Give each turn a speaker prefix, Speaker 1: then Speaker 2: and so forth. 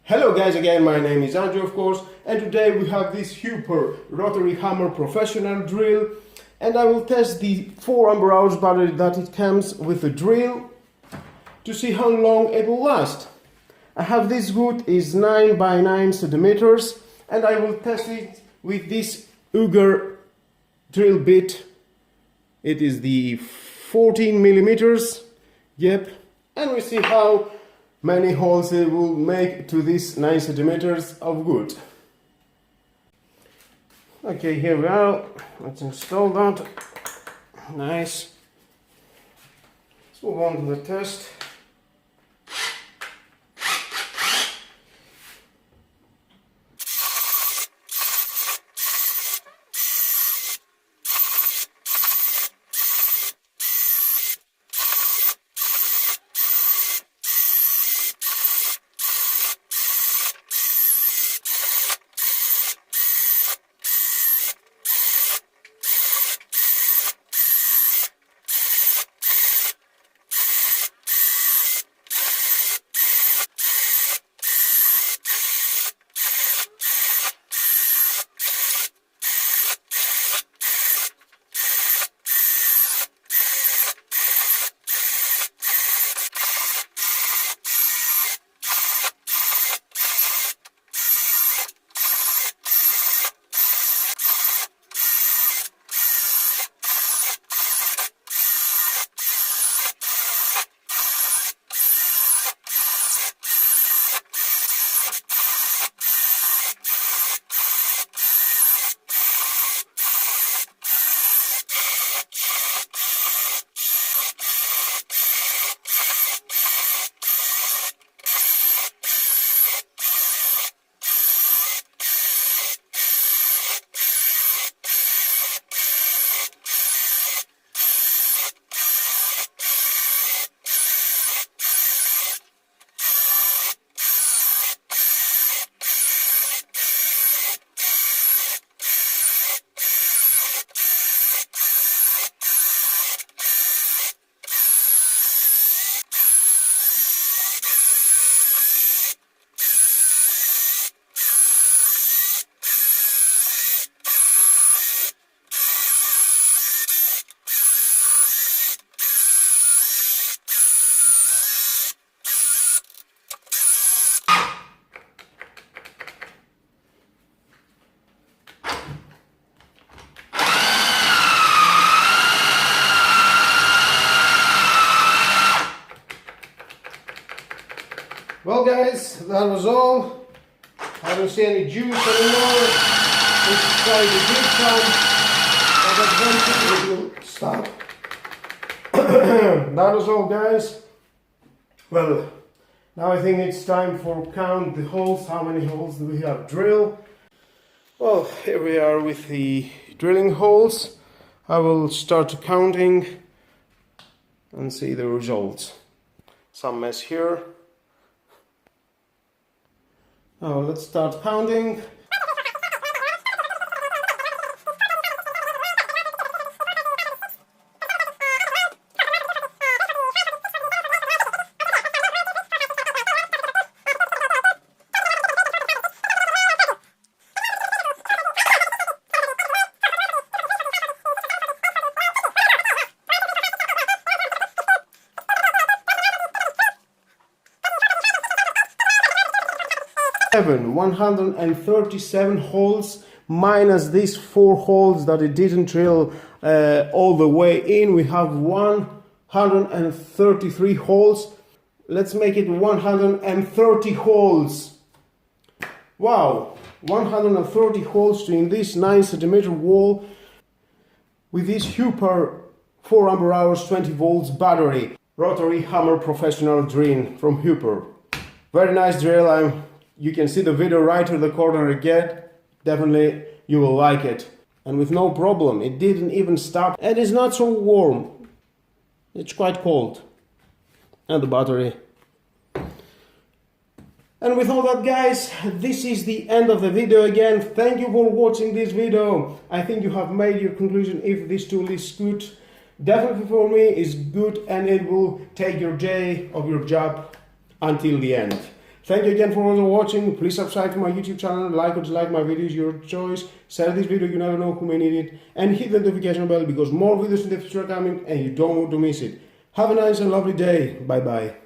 Speaker 1: Hello guys, again my name is Andrew of course, and today we have this Huepar rotary hammer professional drill, and I will test the 4 Ah battery that it comes with the drill to see how long it will last. I have this wood is 9 by 9 centimeters, and I will test it with this Uger drill bit. It is the 14 millimeters, yep, and we see how many holes it will make to this 9 centimeters of wood. Okay, here we are. Let's install that. Nice. Let's move on to the test. Well guys, that was all. I don't see any juice anymore. Let's try to give some, but eventually it will stop. That was all guys. Well, now I think it's time for count the holes. How many holes do we have drilled? Well, here we are with the drilling holes. I will start counting and see the results. Some mess here. Now let's start counting. Seven, 137 holes minus these 4 holes that it didn't drill all the way in. We have 133 holes. Let's make it 130 holes. Wow, 130 holes in this 9 centimeter wall with this Huepar 4 Ah 20 volts battery rotary hammer professional drill from Huepar. Very nice drill. You can see the video right to the corner again. Definitely you will like it. And with no problem, it didn't even stop. And it's not so warm. It's quite cold. And the battery. And with all that guys, this is the end of the video again. Thank you for watching this video. I think you have made your conclusion if this tool is good. Definitely for me it's good, and it will take your day of your job until the end. Thank you again for watching. Please subscribe to my YouTube channel, like or dislike my videos, your choice. Share this video, you never know who may need it. And hit the notification bell because more videos in the future are coming and you don't want to miss it. Have a nice and lovely day. Bye bye.